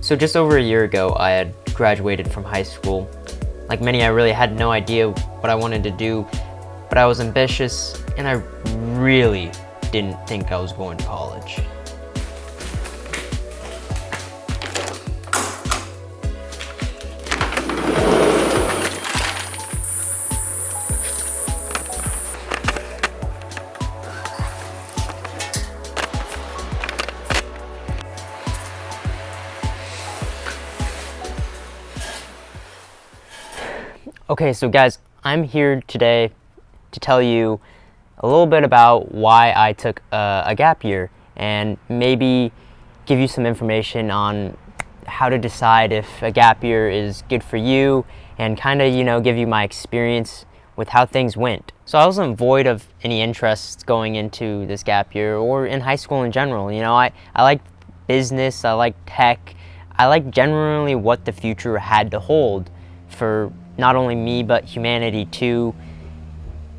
So just over a year ago, I had graduated from high school. Like many, I really had no idea what I wanted to do, but I was ambitious and I really didn't think I was going to college. Okay, so guys, I'm here today to tell you a little bit about why I took a gap year and maybe give you some information on how to decide if a gap year is good for you and kind of, give you my experience with how things went. So I wasn't void of any interests going into this gap year or in high school in general. I like business, I like tech, I like generally what the future had to hold for not only me but humanity too.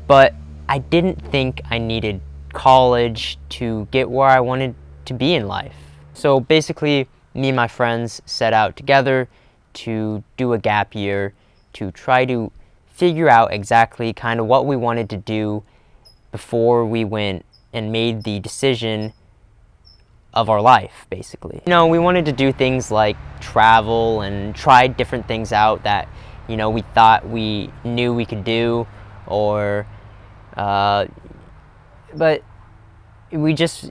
But I didn't think I needed college to get where I wanted to be in life. So basically, me and my friends set out together to do a gap year to try to figure out exactly kind of what we wanted to do before we went and made the decision of our life, basically. We wanted to do things like travel and try different things out that we thought we knew we could do, but we just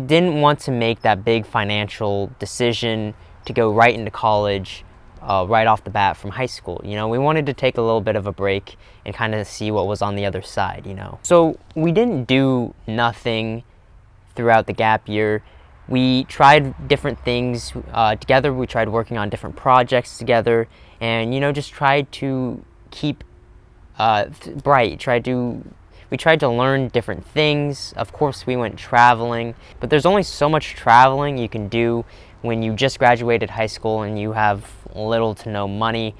didn't want to make that big financial decision to go right into college right off the bat from high school. We wanted to take a little bit of a break and kind of see what was on the other side. So we didn't do nothing throughout the gap year. We tried different things together. We tried working on different projects together, and just tried to keep bright. We tried to learn different things. Of course, we went traveling, but there's only so much traveling you can do when you just graduated high school and you have little to no money.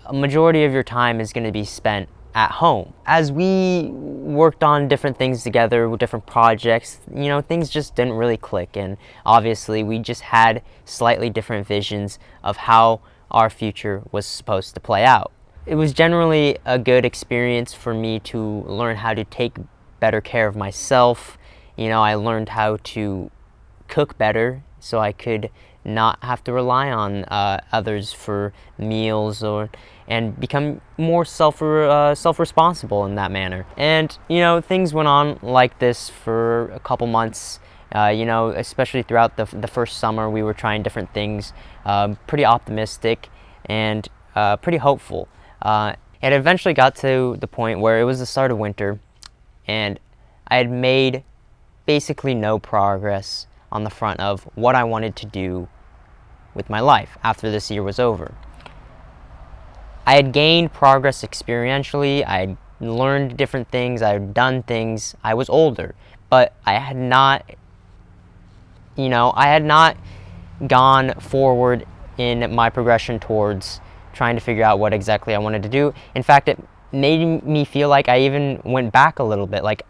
A majority of your time is going to be spent at home. As we worked on different things together with different projects, things just didn't really click, and obviously we just had slightly different visions of how our future was supposed to play out. It was generally a good experience for me to learn how to take better care of myself. I learned how to cook better so I could not have to rely on others for meals and become more self-responsible in that manner. And things went on like this for a couple months. Especially throughout the first summer, we were trying different things, pretty optimistic and pretty hopeful. It eventually got to the point where it was the start of winter, and I had made basically no progress on the front of what I wanted to do with my life after this year was over. I had gained progress experientially, I had learned different things, I had done things, I was older, but I had not gone forward in my progression towards trying to figure out what exactly I wanted to do. In fact, it made me feel like I even went back a little bit. Like,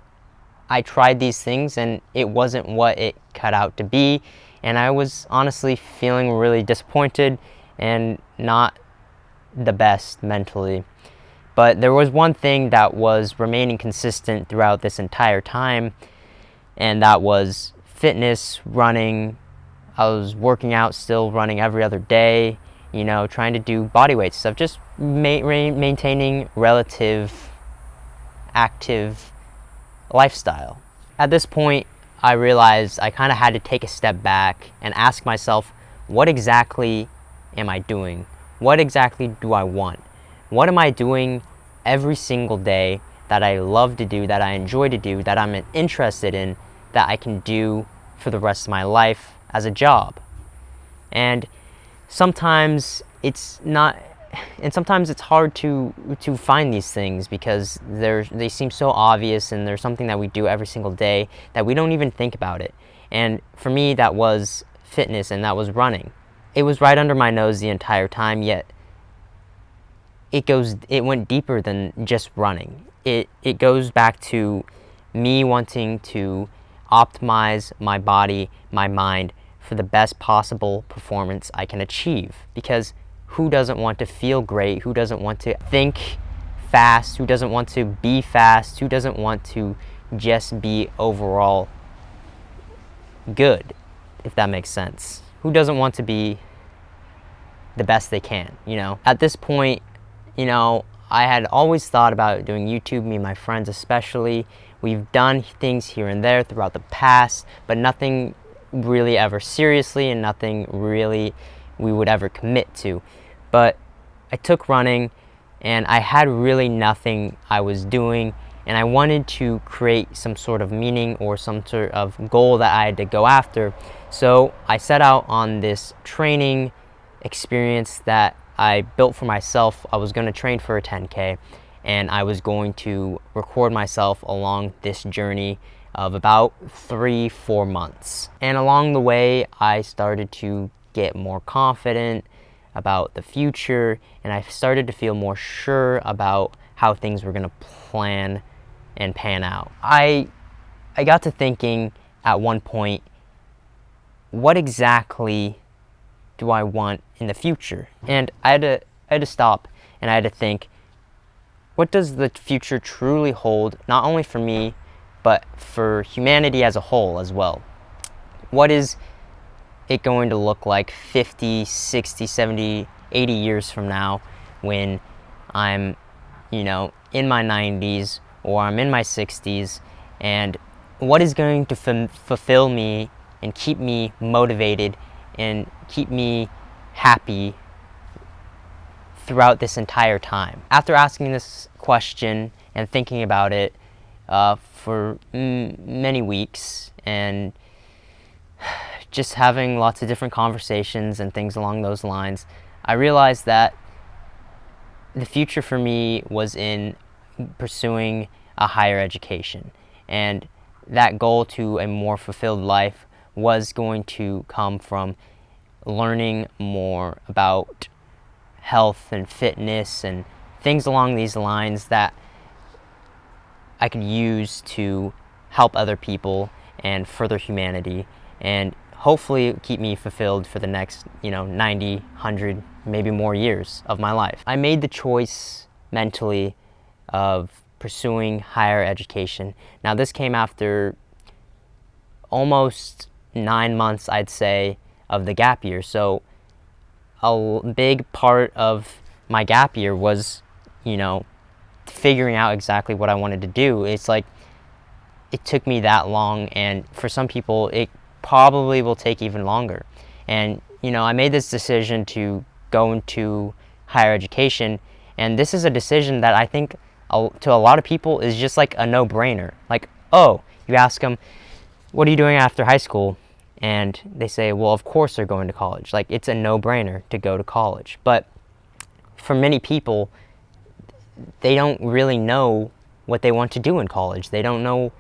I tried these things and it wasn't what it cut out to be, and I was honestly feeling really disappointed and not the best mentally. But there was one thing that was remaining consistent throughout this entire time, and that was fitness, running. I was working out still, running every other day, trying to do bodyweight stuff, just maintaining relative active lifestyle. At this point, I realized I kind of had to take a step back and ask myself, what exactly am I doing? What exactly do I want? What am I doing every single day that I love to do, that I enjoy to do, that I'm interested in, that I can do for the rest of my life as a job? And sometimes it's hard to find these things because they seem so obvious, and they're something that we do every single day that we don't even think about it. And for me, that was fitness, and that was running. It was right under my nose the entire time, yet it went deeper than just running. It goes back to me wanting to optimize my body, my mind for the best possible performance I can achieve. Because who doesn't want to feel great? Who doesn't want to think fast? Who doesn't want to be fast? Who doesn't want to just be overall good, if that makes sense? Who doesn't want to be the best they can, you know? At this point, you know, I had always thought about doing YouTube, me and my friends especially. We've done things here and there throughout the past, but nothing really ever seriously, and nothing really we would ever commit to. But I took running, and I had really nothing I was doing, and I wanted to create some sort of meaning or some sort of goal that I had to go after. So I set out on this training experience that I built for myself. I was going to train for a 10K, and I was going to record myself along this journey of about 3-4 months. And along the way, I started to get more confident about the future, and I started to feel more sure about how things were going to plan and pan out. I got to thinking at one point, what exactly do I want in the future? And I had to stop, and I had to think, what does the future truly hold, not only for me, but for humanity as a whole as well? What is it going to look like 50, 60, 70, 80 years from now when I'm, you know, in my 90s or I'm in my 60s? And what is going to fulfill me and keep me motivated and keep me happy throughout this entire time? After asking this question and thinking about it for many weeks, and just having lots of different conversations and things along those lines, I realized that the future for me was in pursuing a higher education, and that goal to a more fulfilled life was going to come from learning more about health and fitness and things along these lines that I could use to help other people and further humanity, and hopefully keep me fulfilled for the next, 90, 100, maybe more years of my life. I made the choice mentally of pursuing higher education. Now, this came after almost 9 months, I'd say, of the gap year. So a big part of my gap year was, figuring out exactly what I wanted to do. It's like it took me that long, and for some people it probably will take even longer. And I made this decision to go into higher education, and this is a decision that I think to a lot of people is just like a no-brainer. Like, oh, you ask them, what are you doing after high school? And they say, well, of course they're going to college. Like, it's a no-brainer to go to college. But for many people, they don't really know what they want to do in college. They don't know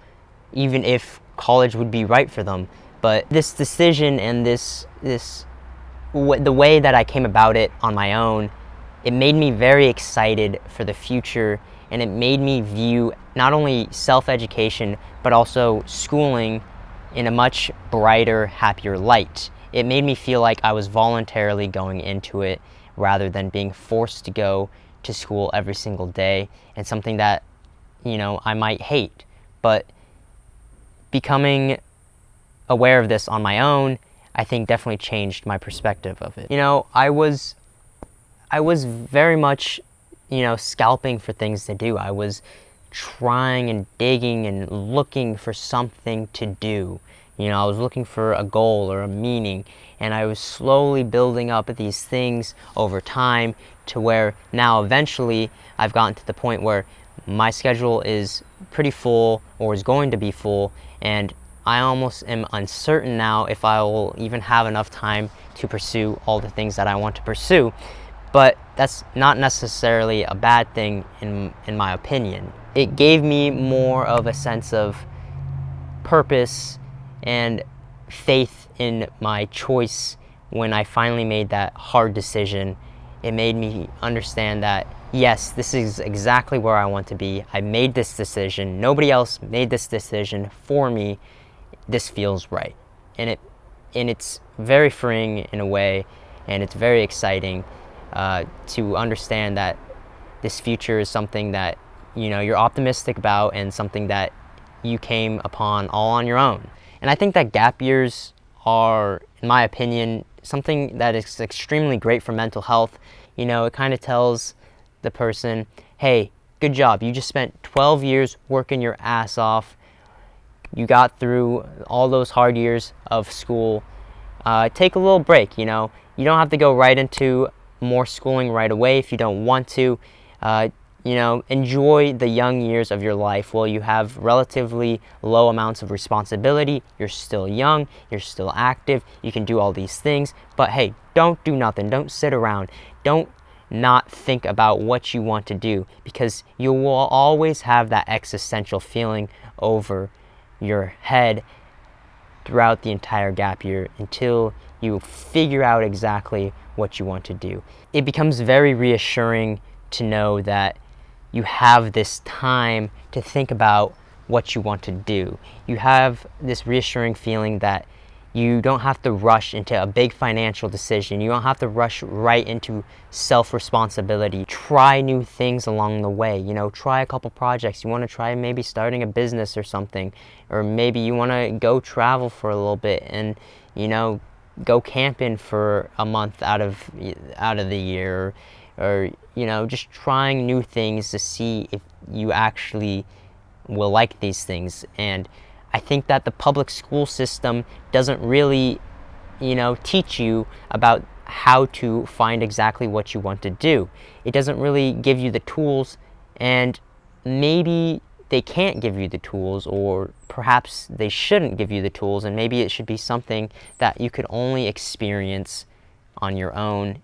even if college would be right for them. But this decision and the way that I came about it on my own, it made me very excited for the future, and it made me view not only self-education, but also schooling in a much brighter, happier light. It made me feel like I was voluntarily going into it rather than being forced to go to school every single day, and something that, I might hate. But becoming aware of this on my own, I think definitely changed my perspective of it. I was very much, scalping for things to do. I was trying and digging and looking for something to do. I was looking for a goal or a meaning, and I was slowly building up these things over time to where now eventually I've gotten to the point where my schedule is pretty full, or is going to be full, and I almost am uncertain now if I will even have enough time to pursue all the things that I want to pursue. But that's not necessarily a bad thing in my opinion. It gave me more of a sense of purpose and faith in my choice when I finally made that hard decision. It made me understand that, yes, this is exactly where I want to be. I made this decision. Nobody else made this decision for me. This feels right. And it and it's very freeing in a way, and it's very exciting to understand that this future is something that you're optimistic about, and something that you came upon all on your own. And I think that gap years are, in my opinion, something that is extremely great for mental health. It kind of tells the person, hey, good job, you just spent 12 years working your ass off, you got through all those hard years of school. Take a little break. You don't have to go right into more schooling right away if you don't want to. Enjoy the young years of your life while you have relatively low amounts of responsibility. You're still young, you're still active, you can do all these things, but hey, don't do nothing. Don't sit around. Don't not think about what you want to do, because you will always have that existential feeling over your head throughout the entire gap year until you figure out exactly what you want to do. It becomes very reassuring to know that you have this time to think about what you want to do. You have this reassuring feeling that you don't have to rush into a big financial decision. You don't have to rush right into self-responsibility. Try new things along the way. Try a couple projects. You want to try maybe starting a business or something, or maybe you want to go travel for a little bit and go camping for a month out of the year, or just trying new things to see if you actually will like these things. And I think that the public school system doesn't really, teach you about how to find exactly what you want to do. It doesn't really give you the tools, and maybe they can't give you the tools, or perhaps they shouldn't give you the tools, and maybe it should be something that you could only experience on your own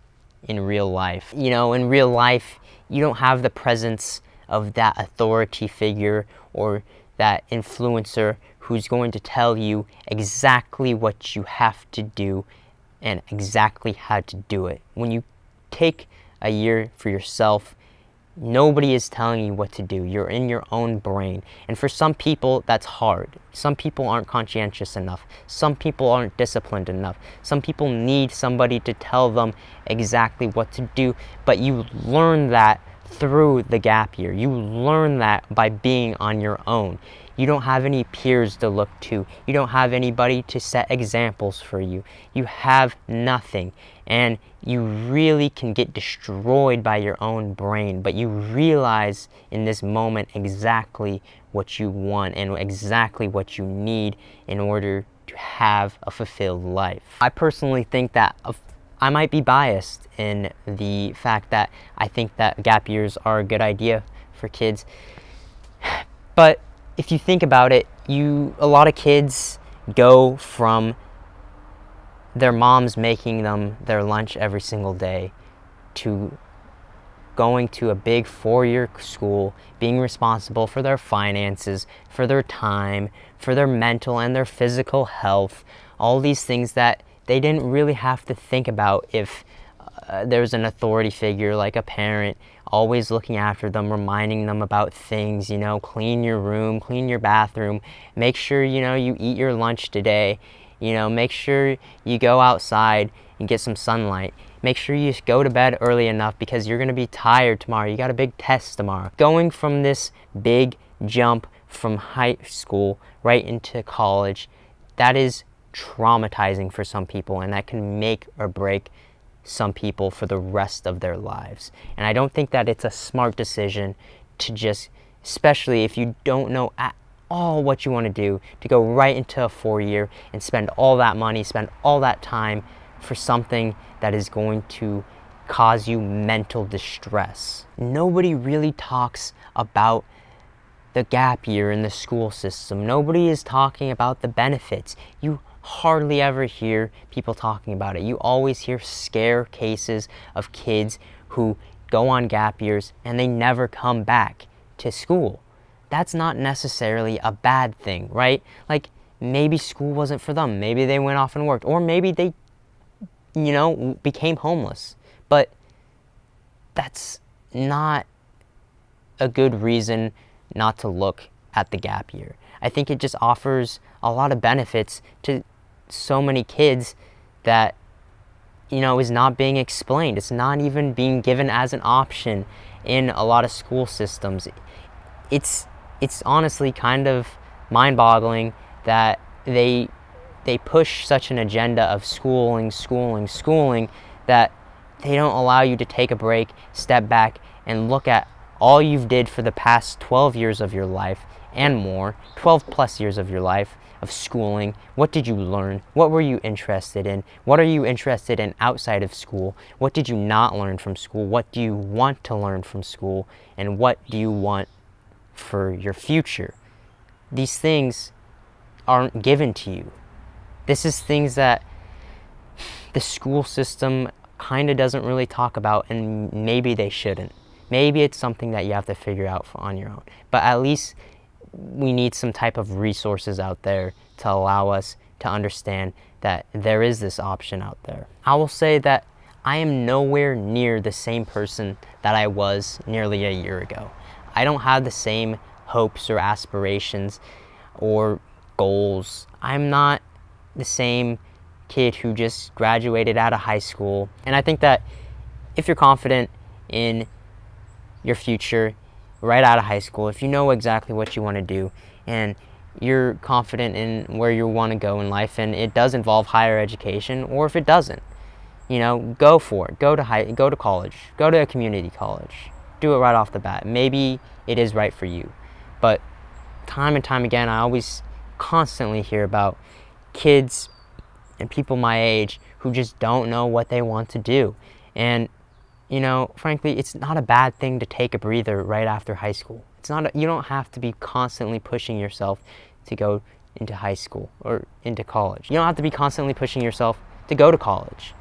in real life. In real life, you don't have the presence of that authority figure or that influencer who's going to tell you exactly what you have to do and exactly how to do it. When you take a year for yourself, nobody is telling you what to do. You're in your own brain. And for some people, that's hard. Some people aren't conscientious enough. Some people aren't disciplined enough. Some people need somebody to tell them exactly what to do. But you learn that through the gap year. You learn that by being on your own. You don't have any peers to look to. You don't have anybody to set examples for you. You have nothing. And you really can get destroyed by your own brain. But you realize in this moment exactly what you want and exactly what you need in order to have a fulfilled life. I personally think that I might be biased in the fact that I think that gap years are a good idea for kids. But if you think about it, a lot of kids go from their moms making them their lunch every single day to going to a big 4-year school, being responsible for their finances, for their time, for their mental and their physical health, all these things that they didn't really have to think about if there's an authority figure like a parent always looking after them, reminding them about things, clean your room, clean your bathroom, make sure, you eat your lunch today, make sure you go outside and get some sunlight. Make sure you go to bed early enough because you're going to be tired tomorrow. You got a big test tomorrow. Going from this big jump from high school right into college, that is traumatizing for some people, and that can make or break some people for the rest of their lives. And I don't think that it's a smart decision to just, especially if you don't know at all what you want to do, to go right into a 4-year and spend all that money, spend all that time for something that is going to cause you mental distress. Nobody really talks about the gap year in the school system. Nobody is talking about the benefits. You hardly ever hear people talking about it. You always hear scare cases of kids who go on gap years and they never come back to school. That's not necessarily a bad thing, right? Like, maybe school wasn't for them. Maybe they went off and worked, or maybe they, became homeless. But that's not a good reason not to look at the gap year. I think it just offers a lot of benefits to so many kids that, is not being explained. It's not even being given as an option in a lot of school systems. It's honestly kind of mind-boggling that they push such an agenda of schooling that they don't allow you to take a break, step back, and look at all you've did for the past 12 years of your life and more, 12 plus years of your life of schooling. What did you learn? What were you interested in? What are you interested in outside of school? What did you not learn from school? What do you want to learn from school? And what do you want for your future? These things aren't given to you. This is things that the school system kind of doesn't really talk about, and maybe they shouldn't. Maybe it's something that you have to figure out on your own. But at least we need some type of resources out there to allow us to understand that there is this option out there. I will say that I am nowhere near the same person that I was nearly a year ago. I don't have the same hopes or aspirations or goals. I'm not the same kid who just graduated out of high school. And I think that if you're confident in your future right out of high school, if you know exactly what you want to do and you're confident in where you want to go in life, and it does involve higher education, or if it doesn't, go for it. Go to college, go to a community college, do it right off the bat. Maybe it is right for you. But time and time again, I always constantly hear about kids and people my age who just don't know what they want to do. And frankly, it's not a bad thing to take a breather right after high school. You don't have to be constantly pushing yourself to go into high school or into college. You don't have to be constantly pushing yourself to go to college.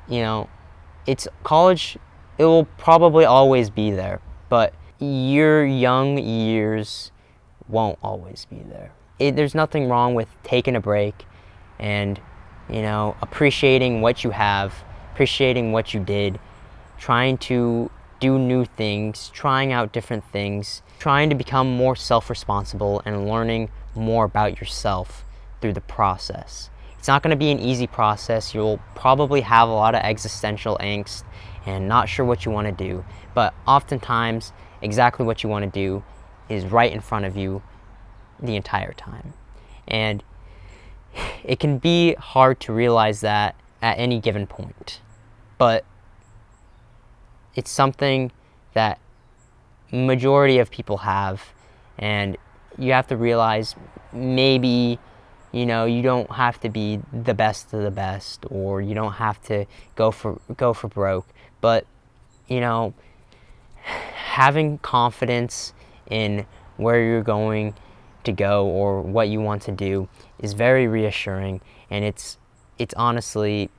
It's college, it will probably always be there, but your young years won't always be there. There's nothing wrong with taking a break and, appreciating what you have, appreciating what you did, trying to do new things, trying out different things, trying to become more self-responsible and learning more about yourself through the process. It's not going to be an easy process. You'll probably have a lot of existential angst and not sure what you want to do, but oftentimes exactly what you want to do is right in front of you the entire time. And it can be hard to realize that at any given point, but it's something that majority of people have, and you have to realize maybe you don't have to be the best of the best, or you don't have to go for broke, but having confidence in where you're going to go or what you want to do is very reassuring, and it's honestly,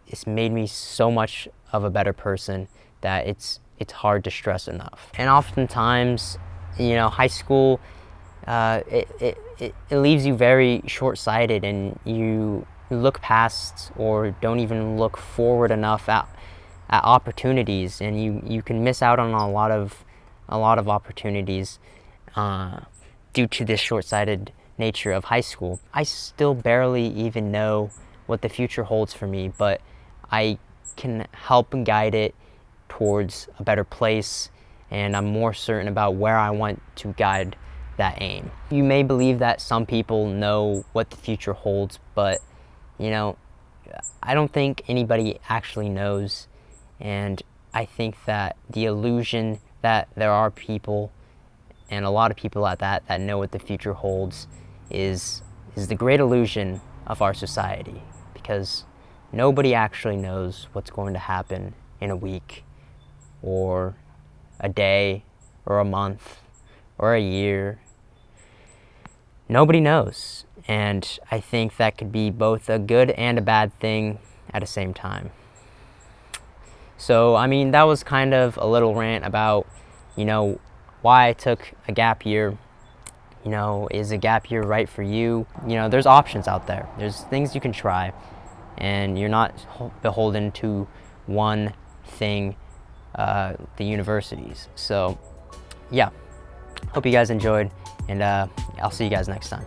it's made me so much of a better person that it's hard to stress enough. And oftentimes, high school, it leaves you very short-sighted, and you look past or don't even look forward enough at opportunities, and you can miss out on a lot of opportunities due to this short-sighted nature of high school. I still barely even know what the future holds for me, but I can help and guide it towards a better place, and I'm more certain about where I want to guide that aim. You may believe that some people know what the future holds, but I don't think anybody actually knows, and I think that the illusion that there are people, and a lot of people at that know what the future holds, is the great illusion of our society, because nobody actually knows what's going to happen in a week or a day or a month or a year. Nobody knows, and I think that could be both a good and a bad thing at the same time. So that was kind of a little rant about why I took a gap year. Is a gap year right for you? There's options out there. There's things you can try, and you're not beholden to one thing, the universities. So yeah, hope you guys enjoyed, and I'll see you guys next time.